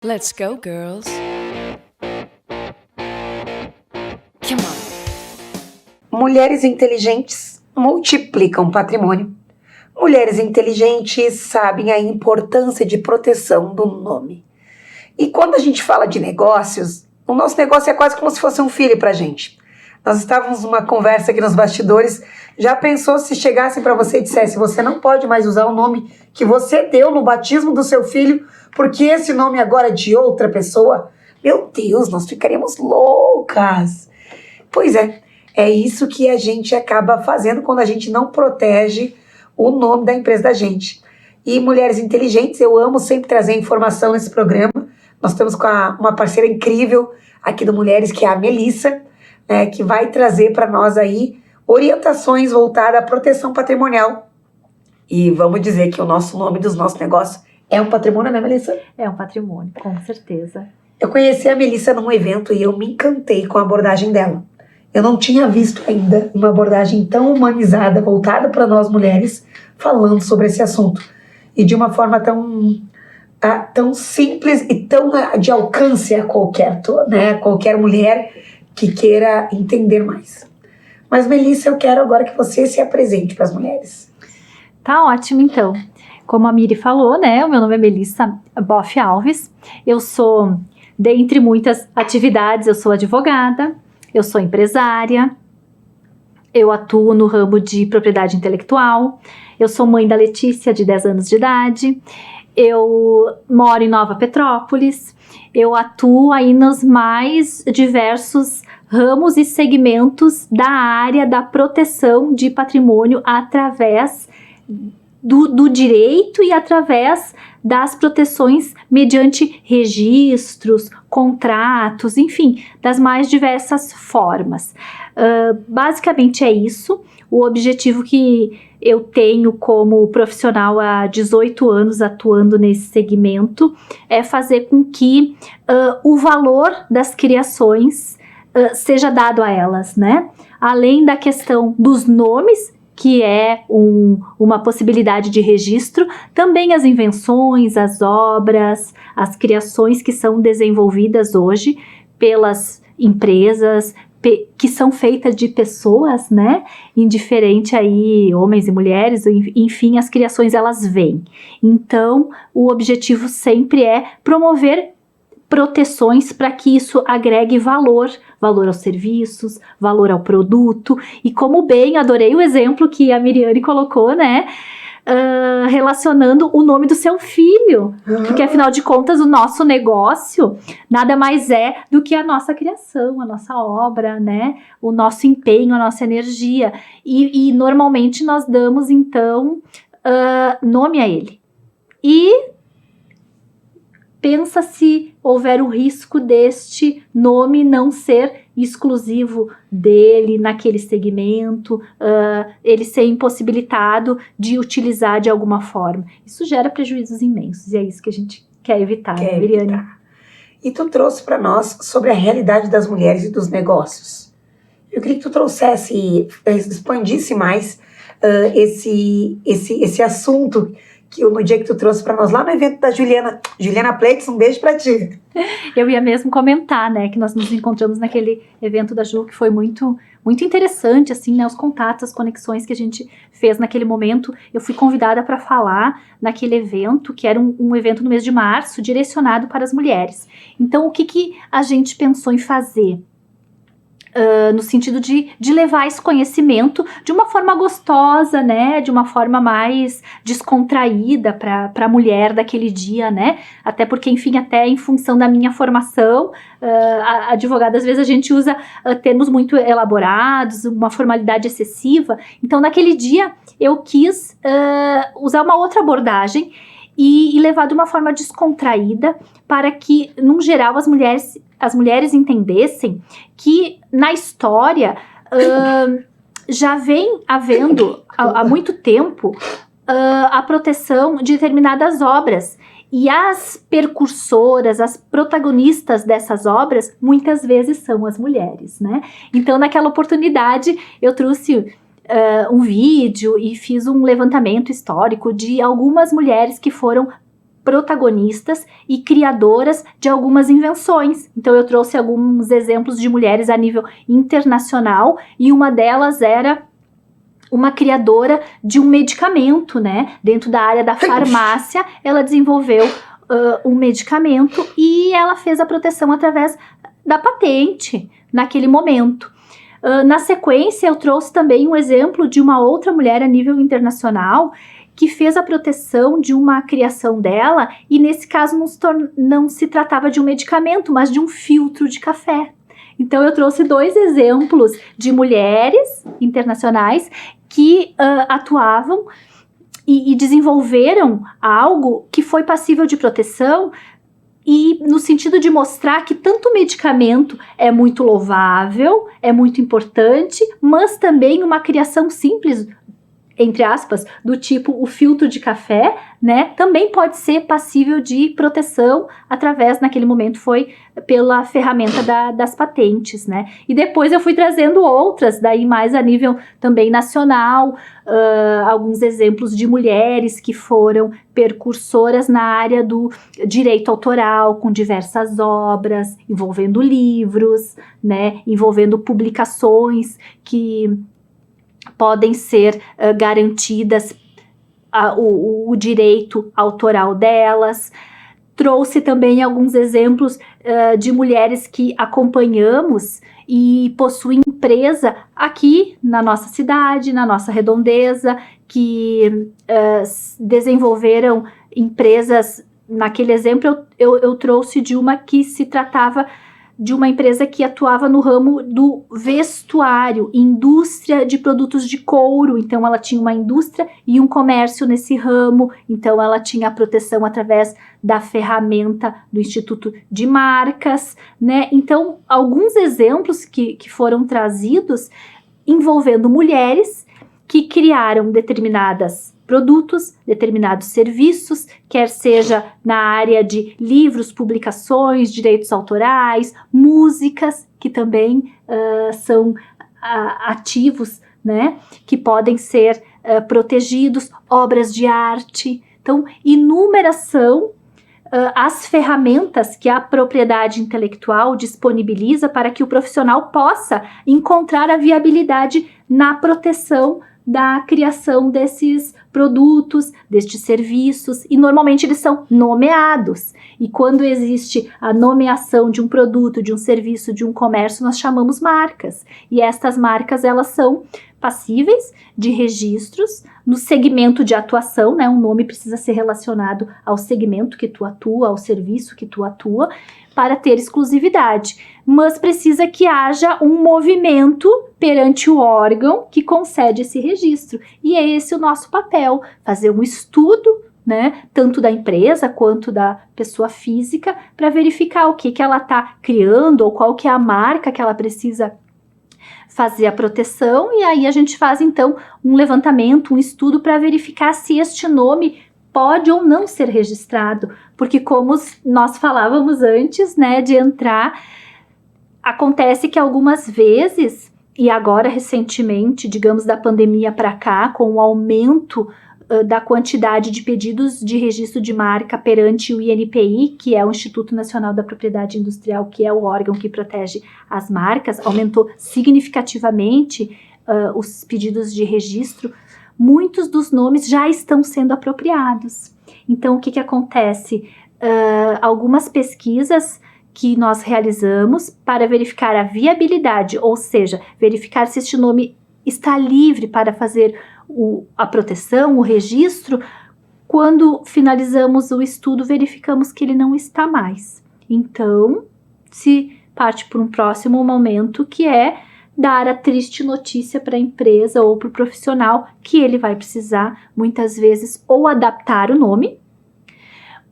Let's go, girls. Come on. Mulheres inteligentes multiplicam patrimônio. Mulheres inteligentes sabem a importância de proteção do nome. E quando a gente fala de negócios, o nosso negócio é quase como se fosse um filho pra gente. Nós estávamos numa conversa aqui nos bastidores. Já pensou se chegassem para você e dissessem: você não pode mais usar o nome que você deu no batismo do seu filho, porque esse nome agora é de outra pessoa? Meu Deus, nós ficaríamos loucas. Pois é isso que a gente acaba fazendo quando a gente não protege o nome da empresa da gente. E Mulheres Inteligentes, eu amo sempre trazer informação nesse programa. Nós estamos com uma parceira incrível aqui do Mulheres, que é a Melissa, que vai trazer para nós aí orientações voltadas à proteção patrimonial. E vamos dizer que o nosso nome dos nossos negócios é um patrimônio, né, Melissa? É um patrimônio, com certeza. Eu conheci a Melissa num evento e eu me encantei com a abordagem dela. Eu não tinha visto ainda uma abordagem tão humanizada, voltada para nós mulheres, falando sobre esse assunto. E de uma forma tão simples e tão de alcance a qualquer mulher que queira entender mais. Mas, Melissa, eu quero agora que você se apresente para as mulheres. Tá ótimo, então. Como a Miri falou, né? O meu nome é Melissa Boff Alves. Eu sou, dentre muitas atividades, eu sou advogada, eu sou empresária, eu atuo no ramo de propriedade intelectual, eu sou mãe da Letícia, de 10 anos de idade, eu moro em Nova Petrópolis, eu atuo aí nos mais diversos ramos e segmentos da área da proteção de patrimônio através do direito e através das proteções mediante registros, contratos, enfim, das mais diversas formas. Basicamente é isso. O objetivo que eu tenho como profissional há 18 anos atuando nesse segmento é fazer com que o valor das criações seja dado a elas, né? Além da questão dos nomes, que é uma possibilidade de registro, também as invenções, as obras, as criações que são desenvolvidas hoje pelas empresas, que são feitas de pessoas, né, indiferente aí, homens e mulheres, enfim, as criações elas vêm. Então, o objetivo sempre é promover proteções para que isso agregue valor aos serviços, valor ao produto, e como bem, adorei o exemplo que a Miriane colocou, né, relacionando o nome do seu filho, porque afinal de contas o nosso negócio nada mais é do que a nossa criação, a nossa obra, né, o nosso empenho, a nossa energia, e normalmente nós damos então nome a ele. E pensa se houver o risco deste nome não ser exclusivo dele naquele segmento, ele ser impossibilitado de utilizar de alguma forma. Isso gera prejuízos imensos e é isso que a gente quer evitar, né, Miriane? E tu trouxe para nós sobre a realidade das mulheres e dos negócios. Eu queria que tu trouxesse, expandisse mais esse assunto que no dia que tu trouxe para nós lá no evento da Juliana Pleitos, um beijo para ti. Eu ia mesmo comentar, né, que nós nos encontramos naquele evento da Ju, que foi muito, muito interessante, assim, né, os contatos, as conexões que a gente fez naquele momento. Eu fui convidada para falar naquele evento, que era um evento no mês de março, direcionado para as mulheres. Então, o que a gente pensou em fazer? No sentido de levar esse conhecimento de uma forma gostosa, né, de uma forma mais descontraída para a mulher daquele dia, né, até porque, enfim, até em função da minha formação, a advogada, às vezes a gente usa termos muito elaborados, uma formalidade excessiva, então naquele dia eu quis usar uma outra abordagem e levar de uma forma descontraída para que, num geral, as mulheres entendessem que na história já vem havendo há muito tempo a proteção de determinadas obras, e as percursoras, as protagonistas dessas obras muitas vezes são as mulheres, né? Então naquela oportunidade eu trouxe um vídeo e fiz um levantamento histórico de algumas mulheres que foram protagonistas e criadoras de algumas invenções. Então eu trouxe alguns exemplos de mulheres a nível internacional e uma delas era uma criadora de um medicamento, né? Dentro da área da farmácia, ela desenvolveu um medicamento e ela fez a proteção através da patente naquele momento. Na sequência, eu trouxe também um exemplo de uma outra mulher a nível internacional que fez a proteção de uma criação dela e nesse caso não se tratava de um medicamento, mas de um filtro de café. Então eu trouxe 2 exemplos de mulheres internacionais que atuavam e desenvolveram algo que foi passível de proteção e no sentido de mostrar que tanto o medicamento é muito louvável, é muito importante, mas também uma criação simples, entre aspas, do tipo o filtro de café, né, também pode ser passível de proteção através, naquele momento foi pela ferramenta das patentes, né, e depois eu fui trazendo outras, daí mais a nível também nacional, alguns exemplos de mulheres que foram percursoras na área do direito autoral, com diversas obras, envolvendo livros, né, envolvendo publicações que podem ser garantidas o direito autoral delas. Trouxe também alguns exemplos de mulheres que acompanhamos e possuem empresa aqui na nossa cidade, na nossa redondeza, que desenvolveram empresas. Naquele exemplo eu trouxe de uma que se tratava de uma empresa que atuava no ramo do vestuário, indústria de produtos de couro. Então ela tinha uma indústria e um comércio nesse ramo, então ela tinha a proteção através da ferramenta do Instituto de Marcas, né? Então alguns exemplos que foram trazidos envolvendo mulheres que criaram determinados produtos, determinados serviços, quer seja na área de livros, publicações, direitos autorais, músicas, que também são ativos, né, que podem ser protegidos, obras de arte. Então, inúmeras são as ferramentas que a propriedade intelectual disponibiliza para que o profissional possa encontrar a viabilidade na proteção da criação desses produtos, destes serviços, e normalmente eles são nomeados. E quando existe a nomeação de um produto, de um serviço, de um comércio, nós chamamos marcas. E estas marcas, elas são passíveis de registros no segmento de atuação, né? Um nome precisa ser relacionado ao segmento que tu atua, ao serviço que tu atua, para ter exclusividade. Mas precisa que haja um movimento perante o órgão que concede esse registro. E é esse o nosso papel, fazer um estudo, né, tanto da empresa quanto da pessoa física, para verificar o que ela está criando ou qual que é a marca que ela precisa fazer a proteção, e aí a gente faz então um levantamento, um estudo para verificar se este nome pode ou não ser registrado, porque como nós falávamos antes, né, de entrar, acontece que algumas vezes, e agora recentemente, digamos da pandemia para cá, com o aumento da quantidade de pedidos de registro de marca perante o INPI, que é o Instituto Nacional da Propriedade Industrial, que é o órgão que protege as marcas, aumentou significativamente os pedidos de registro. Muitos dos nomes já estão sendo apropriados. Então, o que acontece? Algumas pesquisas que nós realizamos para verificar a viabilidade, ou seja, verificar se este nome está livre para fazer a proteção, o registro. Quando finalizamos o estudo, verificamos que ele não está mais. Então, se parte para um próximo momento, que é dar a triste notícia para a empresa ou para o profissional que ele vai precisar, muitas vezes, ou adaptar o nome,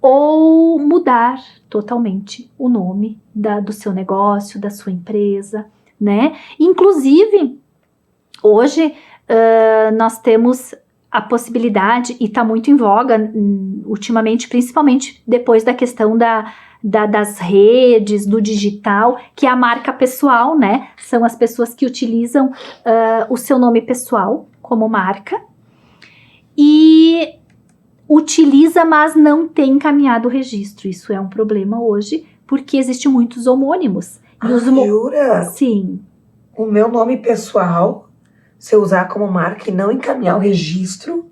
ou mudar totalmente o nome do seu negócio, da sua empresa, né? Inclusive, hoje nós temos a possibilidade, e está muito em voga ultimamente, principalmente depois da questão das redes, do digital, que é a marca pessoal, né? São as pessoas que utilizam o seu nome pessoal como marca. E utiliza, mas não tem encaminhado o registro. Isso é um problema hoje, porque existem muitos homônimos. Jura? Sim. O meu nome pessoal, se eu usar como marca e não encaminhar o registro,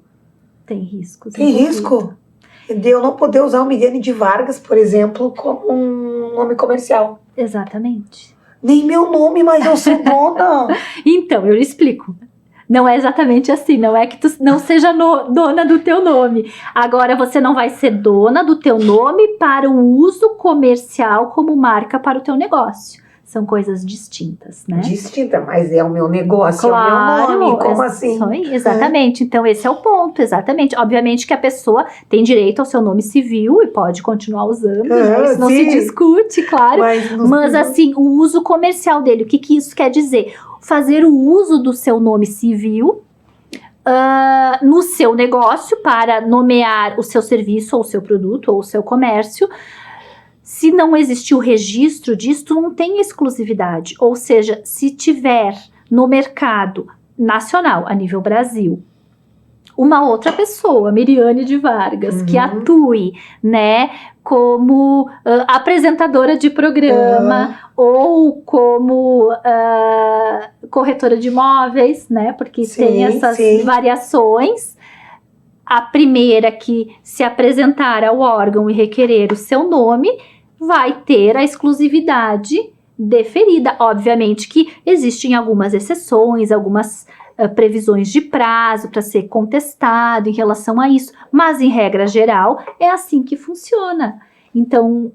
Tem riscos. tem risco de eu não poder usar o Miriane de Vargas, por exemplo, como um nome comercial. Exatamente. Nem meu nome, mas eu sou dona. Então, eu lhe explico. Não é exatamente assim, não é que tu não seja dona do teu nome. Agora, você não vai ser dona do teu nome para o uso comercial como marca para o teu negócio. São coisas distintas, né? Distinta, mas é o meu negócio, Claro, é o meu nome, como assim? Isso aí, exatamente. Então, esse é o ponto, exatamente. Obviamente que a pessoa tem direito ao seu nome civil e pode continuar usando, né? Isso não se discute, claro. Mas assim, o uso comercial dele, o que isso quer dizer? Fazer o uso do seu nome civil no seu negócio para nomear o seu serviço ou o seu produto ou o seu comércio. Se não existir o registro disso, não tem exclusividade. Ou seja, se tiver no mercado nacional, a nível Brasil, uma outra pessoa, Miriane de Vargas, que atue, né, como apresentadora de programa ou como corretora de imóveis, né, porque tem essas variações. A primeira que se apresentar ao órgão e requerer o seu nome vai ter a exclusividade deferida. Obviamente que existem algumas exceções, algumas previsões de prazo para ser contestado em relação a isso, mas em regra geral é assim que funciona. Então,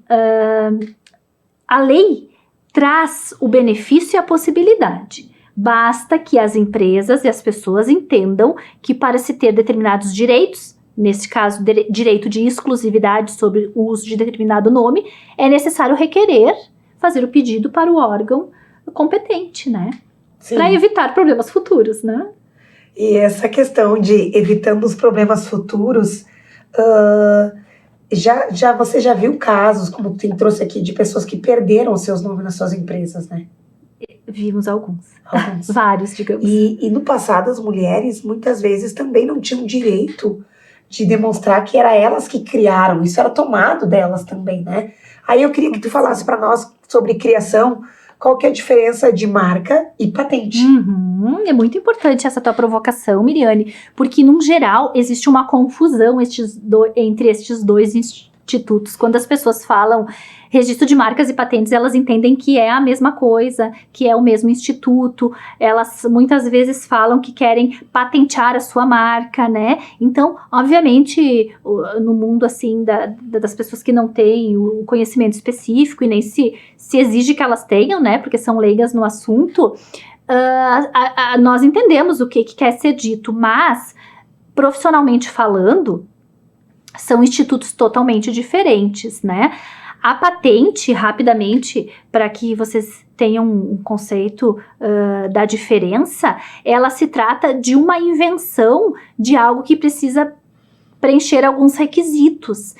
a lei traz o benefício e a possibilidade. Basta que as empresas e as pessoas entendam que para se ter determinados direitos, nesse caso, direito de exclusividade sobre o uso de determinado nome, é necessário requerer, fazer o pedido para o órgão competente, né? Para evitar problemas futuros, né? E essa questão de evitando os problemas futuros, você já viu casos, como tem trouxe aqui, de pessoas que perderam os seus nomes nas suas empresas, né? Vimos alguns. Vários, digamos. E no passado, as mulheres, muitas vezes, também não tinham direito de demonstrar que era elas que criaram. Isso era tomado delas também, né? Aí eu queria que tu falasse para nós sobre criação, qual que é a diferença de marca e patente. É muito importante essa tua provocação, Miriane, porque, num geral, existe uma confusão entre estes dois institutos. Quando as pessoas falam registro de marcas e patentes, elas entendem que é a mesma coisa, que é o mesmo instituto. Elas muitas vezes falam que querem patentear a sua marca, né? Então, obviamente, no mundo assim das pessoas que não têm o conhecimento específico e nem se exige que elas tenham, né? Porque são leigas no assunto, nós entendemos o que quer ser dito, mas profissionalmente falando, são institutos totalmente diferentes, né? A patente, rapidamente, para que vocês tenham um conceito da diferença, ela se trata de uma invenção de algo que precisa preencher alguns requisitos,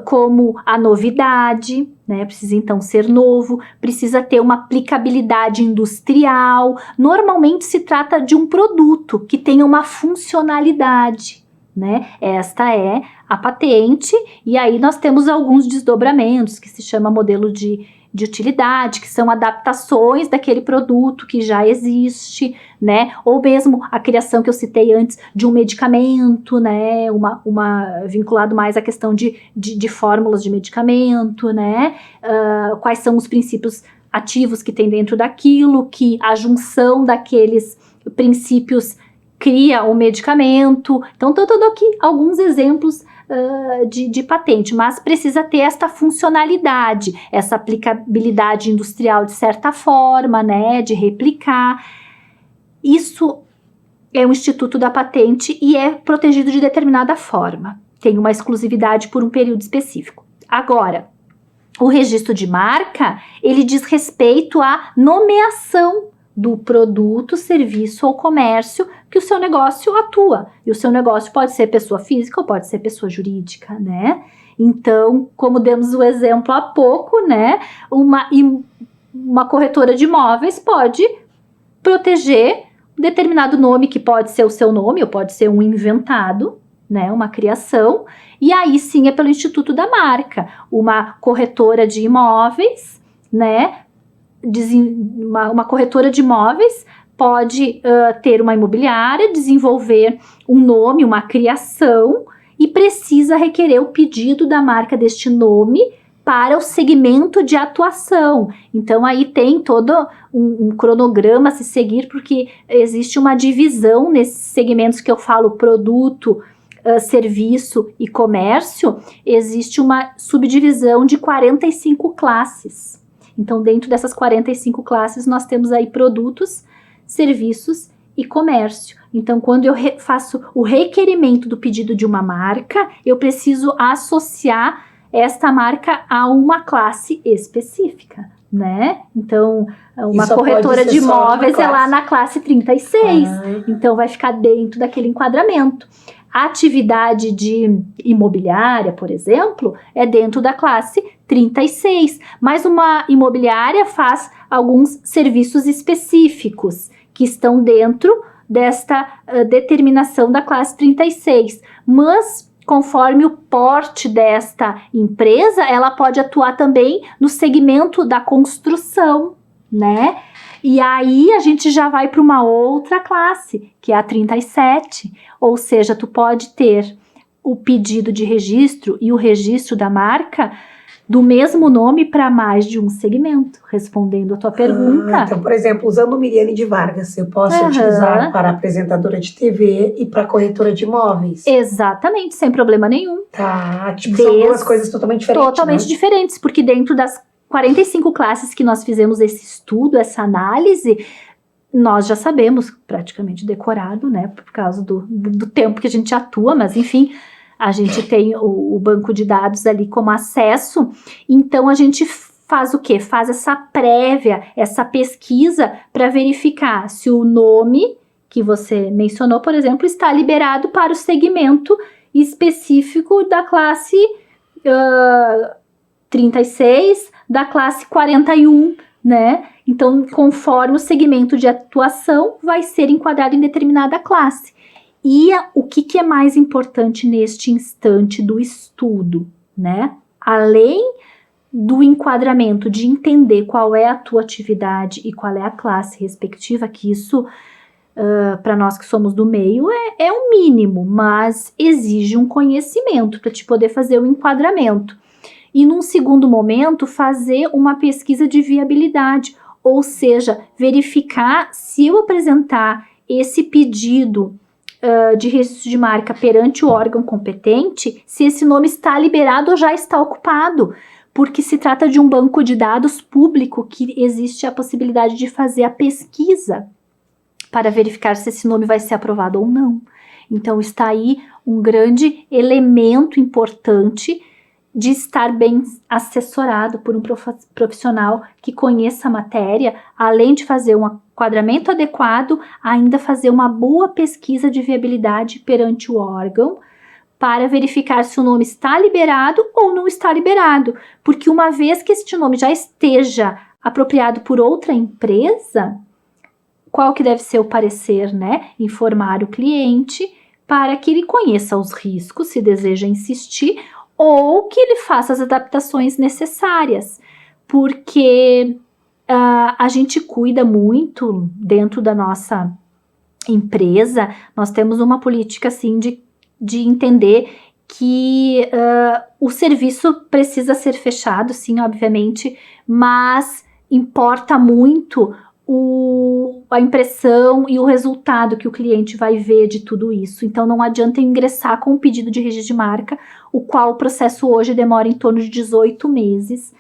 como a novidade, né? Precisa então ser novo, precisa ter uma aplicabilidade industrial. Normalmente se trata de um produto que tenha uma funcionalidade, né? Esta é a patente, e aí nós temos alguns desdobramentos que se chama modelo de utilidade, que são adaptações daquele produto que já existe, né? Ou mesmo a criação que eu citei antes de um medicamento, né? Uma vinculado mais à questão de fórmulas de medicamento, né? Quais são os princípios ativos que tem dentro daquilo, que a junção daqueles princípios cria o medicamento. Então, estou dando aqui alguns exemplos de patente, mas precisa ter esta funcionalidade, essa aplicabilidade industrial de certa forma, né, de replicar. Isso é um instituto da patente e é protegido de determinada forma. Tem uma exclusividade por um período específico. Agora, o registro de marca, ele diz respeito à nomeação do produto, serviço ou comércio que o seu negócio atua. E o seu negócio pode ser pessoa física ou pode ser pessoa jurídica, né? Então, como demos o exemplo há pouco, né? Uma corretora de imóveis pode proteger determinado nome, que pode ser o seu nome ou pode ser um inventado, né? Uma criação. E aí sim é pelo Instituto da Marca, uma corretora de imóveis, né? Uma corretora de imóveis pode ter uma imobiliária, desenvolver um nome, uma criação e precisa requerer o pedido da marca deste nome para o segmento de atuação. Então aí tem todo um cronograma a se seguir, porque existe uma divisão nesses segmentos que eu falo, produto, serviço e comércio, existe uma subdivisão de 45 classes. Então, dentro dessas 45 classes, nós temos aí produtos, serviços e comércio. Então, quando eu faço o requerimento do pedido de uma marca, eu preciso associar esta marca a uma classe específica, né? Então, uma Isso corretora pode ser de só uma imóveis é lá classe. na classe 36. Então, vai ficar dentro daquele enquadramento. A atividade de imobiliária, por exemplo, é dentro da classe 36, mas uma imobiliária faz alguns serviços específicos que estão dentro desta determinação da classe 36, mas conforme o porte desta empresa, ela pode atuar também no segmento da construção, né? E aí a gente já vai para uma outra classe, que é a 37, ou seja, tu pode ter o pedido de registro e o registro da marca do mesmo nome para mais de um segmento, respondendo a tua pergunta. Então, por exemplo, usando Miriane de Vargas, eu posso utilizar para apresentadora de TV e para corretora de imóveis. Exatamente, sem problema nenhum. Tá, tipo, são duas coisas totalmente diferentes, Totalmente né? diferentes, porque dentro das 45 classes que nós fizemos esse estudo, essa análise, nós já sabemos, praticamente decorado, né, por causa do tempo que a gente atua, mas enfim, a gente tem o banco de dados ali como acesso, então a gente faz o quê? Faz essa prévia, essa pesquisa para verificar se o nome que você mencionou, por exemplo, está liberado para o segmento específico da classe 36, da classe 41, né? Então, conforme o segmento de atuação, vai ser enquadrado em determinada classe. E o que é mais importante neste instante do estudo, né? Além do enquadramento, de entender qual é a tua atividade e qual é a classe respectiva, que isso, para nós que somos do meio, é o mínimo, mas exige um conhecimento para te poder fazer o enquadramento. E num segundo momento, fazer uma pesquisa de viabilidade, ou seja, verificar se eu apresentar esse pedido de registro de marca perante o órgão competente, se esse nome está liberado ou já está ocupado, porque se trata de um banco de dados público que existe a possibilidade de fazer a pesquisa para verificar se esse nome vai ser aprovado ou não. Então está aí um grande elemento importante de estar bem assessorado por um profissional que conheça a matéria, além de fazer um enquadramento adequado, ainda fazer uma boa pesquisa de viabilidade perante o órgão, para verificar se o nome está liberado ou não está liberado, porque uma vez que este nome já esteja apropriado por outra empresa, qual que deve ser o parecer, né? Informar o cliente para que ele conheça os riscos, se deseja insistir, ou que ele faça as adaptações necessárias, porque a gente cuida muito dentro da nossa empresa, nós temos uma política assim de entender que o serviço precisa ser fechado, sim, obviamente, mas importa muito a impressão e o resultado que o cliente vai ver de tudo isso. Então não adianta ingressar com um pedido de registro de marca, o qual o processo hoje demora em torno de 18 meses,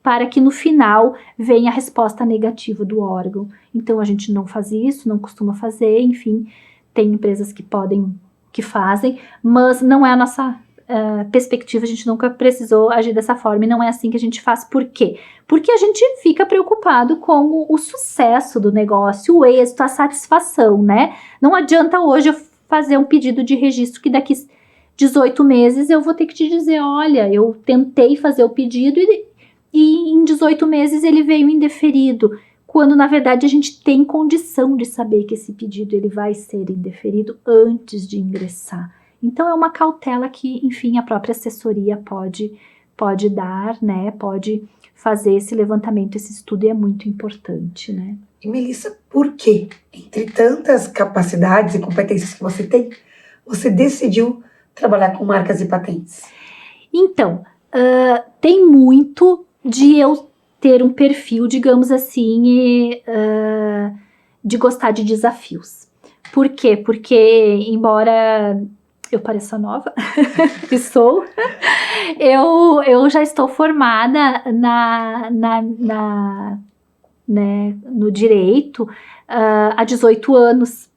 para que no final venha a resposta negativa do órgão. Então a gente não faz isso, não costuma fazer, enfim, tem empresas que fazem, mas não é a nossa perspectiva, a gente nunca precisou agir dessa forma e não é assim que a gente faz. Por quê? Porque a gente fica preocupado com o sucesso do negócio, o êxito, a satisfação, né? Não adianta hoje eu fazer um pedido de registro que daqui 18 meses eu vou ter que te dizer, olha, eu tentei fazer o pedido e em 18 meses ele veio indeferido, quando na verdade a gente tem condição de saber que esse pedido ele vai ser indeferido antes de ingressar. Então, é uma cautela que, enfim, a própria assessoria pode dar, né? Pode fazer esse levantamento, esse estudo, e é muito importante, né? E Melissa, por que, entre tantas capacidades e competências que você tem, você decidiu trabalhar com marcas e patentes? Então, tem muito de eu ter um perfil, digamos assim, de gostar de desafios. Por quê? Porque, embora eu pareça nova, e sou, eu já estou formada no direito há 18 anos.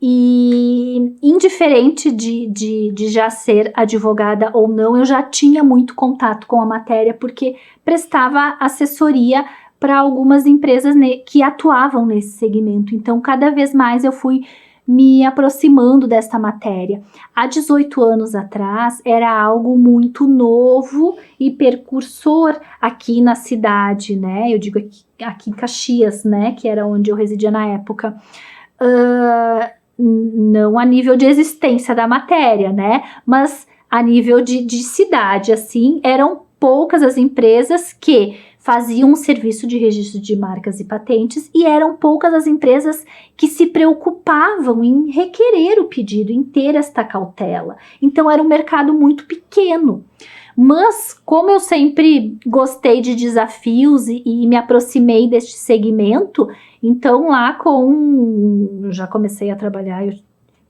E indiferente de já ser advogada ou não, eu já tinha muito contato com a matéria, porque prestava assessoria para algumas empresas que atuavam nesse segmento. Então, cada vez mais eu fui me aproximando desta matéria. Há 18 anos atrás, era algo muito novo e precursor aqui na cidade, né? Eu digo aqui em Caxias, né? Que era onde eu residia na época. Não a nível de existência da matéria, né? Mas a nível de cidade, assim, eram poucas as empresas que faziam um serviço de registro de marcas e patentes, e eram poucas as empresas que se preocupavam em requerer o pedido, em ter esta cautela. Então, era um mercado muito pequeno. Mas, como eu sempre gostei de desafios e me aproximei deste segmento, então lá eu já comecei a trabalhar,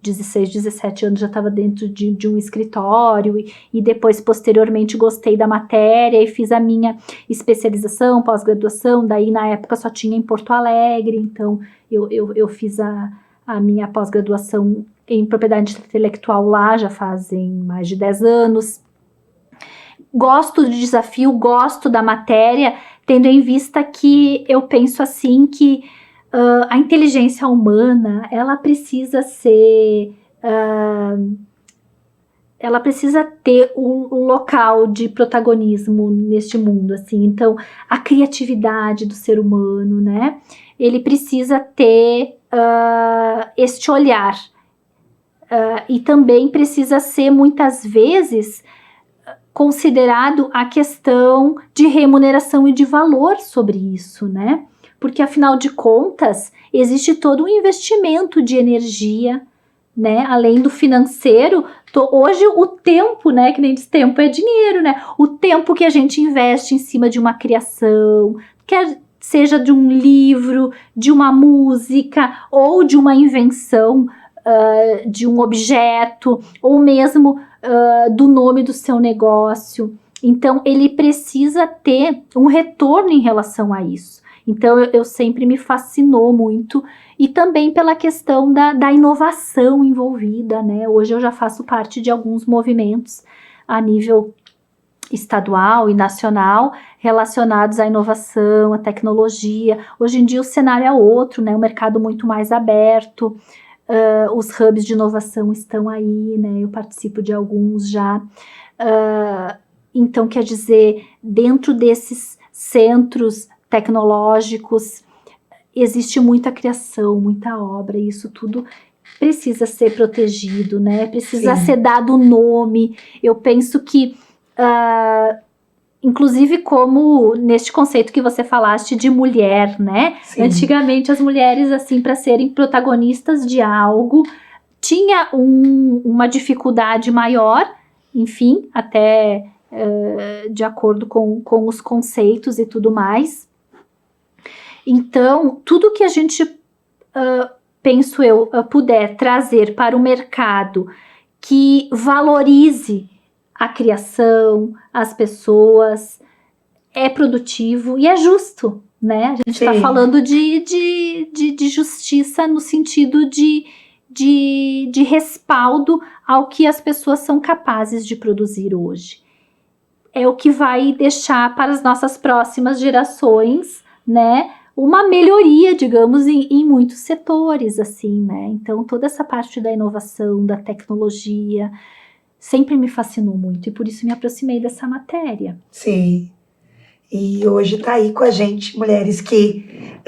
16, 17 anos já estava dentro de um escritório e depois, posteriormente, gostei da matéria e fiz a minha especialização, pós-graduação, daí na época só tinha em Porto Alegre, então eu fiz a minha pós-graduação em propriedade intelectual lá, já fazem mais de 10 anos. Gosto de desafio, gosto da matéria, tendo em vista que eu penso assim que a inteligência humana, ela precisa ser, ela precisa ter um local de protagonismo neste mundo, assim. Então, a criatividade do ser humano, né? Ele precisa ter este olhar, e também precisa ser, muitas vezes, considerado a questão de remuneração e de valor sobre isso, né? Porque, afinal de contas, existe todo um investimento de energia, né? Além do financeiro, hoje o tempo, né? Que nem diz, tempo é dinheiro, né? O tempo que a gente investe em cima de uma criação, quer seja de um livro, de uma música ou de uma invenção, de um objeto, ou mesmo do nome do seu negócio. Então, ele precisa ter um retorno em relação a isso. Então, eu sempre me fascinou muito, e também pela questão da inovação envolvida, né? Hoje eu já faço parte de alguns movimentos a nível estadual e nacional relacionados à inovação, à tecnologia. Hoje em dia o cenário é outro, né? Um mercado muito mais aberto. Os hubs de inovação estão aí, né? Eu participo de alguns já. Então, quer dizer, dentro desses centros tecnológicos existe muita criação, muita obra, e isso tudo precisa ser protegido, né? Precisa Sim. ser dado nome. Eu penso que, inclusive, como neste conceito que você falaste de mulher, né? Sim. Antigamente as mulheres, assim, para serem protagonistas de algo, tinha uma dificuldade maior, enfim, até de acordo com os conceitos e tudo mais. Então, tudo que a gente, penso eu, puder trazer para o mercado que valorize a criação, as pessoas, é produtivo e é justo, né? A gente está falando de justiça no sentido de respaldo ao que as pessoas são capazes de produzir hoje. É o que vai deixar para as nossas próximas gerações, né, uma melhoria, digamos, em muitos setores, assim, né? Então, toda essa parte da inovação, da tecnologia, sempre me fascinou muito, e por isso me aproximei dessa matéria. Sim. E hoje está aí com a gente mulheres que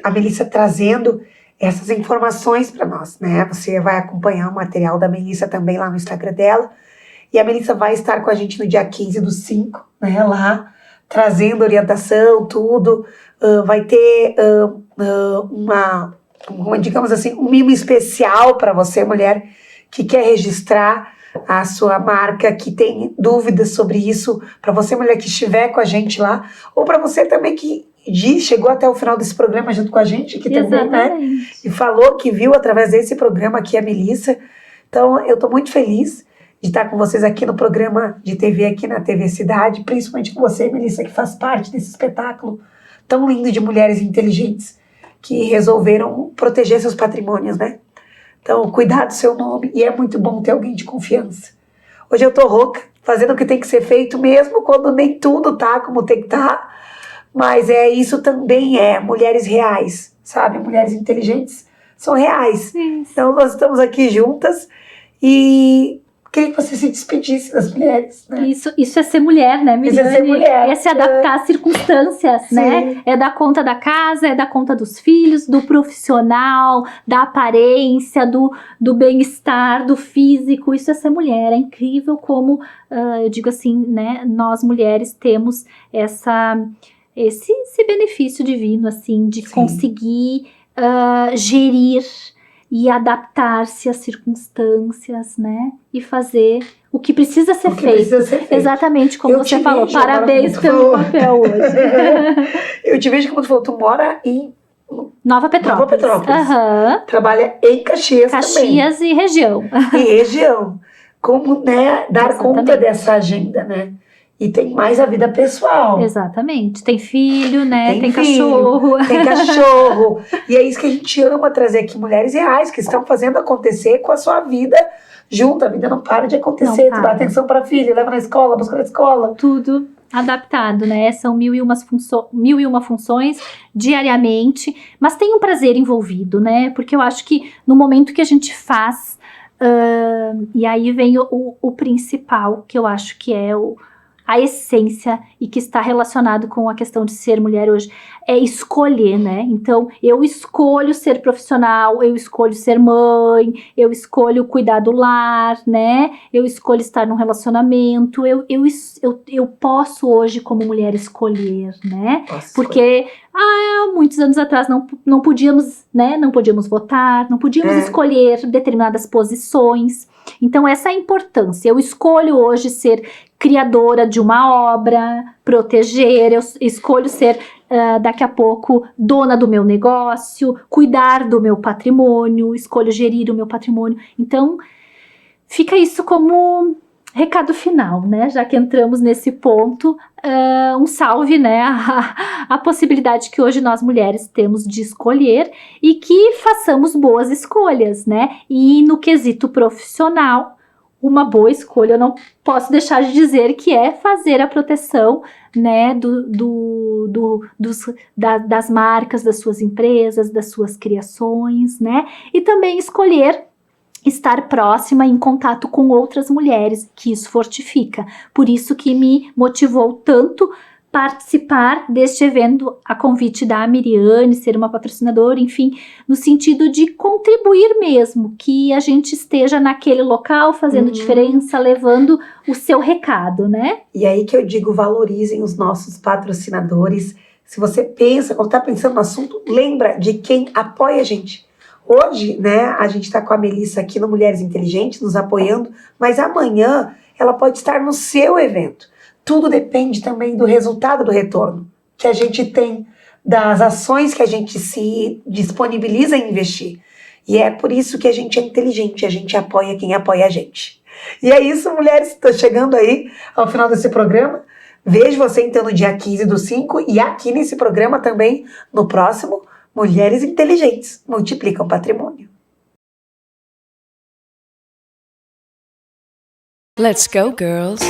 a Melissa trazendo essas informações para nós, né? Você vai acompanhar o material da Melissa também lá no Instagram dela. E a Melissa vai estar com a gente no dia 15/5, né? Lá, trazendo orientação, tudo. Vai ter digamos assim, um mimo especial para você, mulher, que quer registrar a sua marca, que tem dúvidas sobre isso, para você, mulher, que estiver com a gente lá, ou para você também que chegou até o final desse programa junto com a gente, que também, né? E falou que viu através desse programa aqui a Melissa. Então, eu estou muito feliz de estar com vocês aqui no programa de TV, aqui na TV Cidade, principalmente com você, Melissa, que faz parte desse espetáculo tão lindo de mulheres inteligentes que resolveram proteger seus patrimônios, né? Então, cuidar do seu nome, e é muito bom ter alguém de confiança. Hoje eu tô rouca, fazendo o que tem que ser feito, mesmo quando nem tudo tá como tem que tá, mas isso também mulheres reais, sabe? Mulheres inteligentes são reais. Isso. Então, nós estamos aqui juntas e queria que você se despedisse das mulheres, né? Isso é ser mulher, né, Miriane? Isso é ser mulher. É se adaptar às circunstâncias, Sim. né? É dar conta da casa, é dar conta dos filhos, do profissional, da aparência, do bem-estar, do físico. Isso é ser mulher. É incrível como, eu digo assim, né? Nós mulheres temos esse benefício divino, assim, de Sim. conseguir gerir e adaptar-se às circunstâncias, né? E fazer o que precisa ser feito. Exatamente como você falou. Parabéns pelo papel hoje. Eu te vejo como tu falou, tu mora em Nova Petrópolis. Uhum. Trabalha em Caxias também. Caxias e região. E região. Como, né, dar Exatamente. conta dessa agenda, né? E tem mais a vida pessoal. Exatamente. Tem filho, né? Tem filho, cachorro. Tem cachorro. E é isso que a gente ama trazer aqui, mulheres reais que estão fazendo acontecer com a sua vida junto. A vida não para de acontecer. Tu dá atenção para filho, leva na escola, busca na escola. Tudo adaptado, né? São mil e uma funções diariamente. Mas tem um prazer envolvido, né? Porque eu acho que no momento que a gente faz, e aí vem o principal, que eu acho que é a essência e que está relacionado com a questão de ser mulher hoje, é escolher, né? Então, eu escolho ser profissional, eu escolho ser mãe, eu escolho cuidar do lar, né? Eu escolho estar num relacionamento, eu posso hoje como mulher escolher, né? Porque há muitos anos atrás não podíamos, né? Não podíamos votar, não podíamos escolher determinadas posições. Então, essa é a importância. Eu escolho hoje ser criadora de uma obra, proteger, eu escolho ser daqui a pouco dona do meu negócio, cuidar do meu patrimônio, escolho gerir o meu patrimônio. Então, fica isso como recado final, né? Já que entramos nesse ponto, um salve, né? A possibilidade que hoje nós mulheres temos de escolher e que façamos boas escolhas, né? E no quesito profissional, uma boa escolha, eu não posso deixar de dizer que é fazer a proteção, né, das marcas, das suas empresas, das suas criações, né, e também escolher estar próxima, em contato com outras mulheres, que isso fortifica. Por isso que me motivou tanto participar deste evento, a convite da Miriane, ser uma patrocinadora, enfim, no sentido de contribuir mesmo, que a gente esteja naquele local fazendo diferença, levando o seu recado, né? E aí que eu digo, valorizem os nossos patrocinadores. Se você pensa, quando tá pensando no assunto, lembra de quem apoia a gente. Hoje, né, a gente tá com a Melissa aqui no Mulheres Inteligentes, nos apoiando, mas amanhã ela pode estar no seu evento. Tudo depende também do resultado do retorno que a gente tem, das ações que a gente se disponibiliza em investir. E é por isso que a gente é inteligente, a gente apoia quem apoia a gente. E é isso, mulheres, estou chegando aí ao final desse programa. Vejo você então no dia 15/5 e aqui nesse programa também, no próximo, Mulheres Inteligentes Multiplicam Patrimônio. Let's go, girls.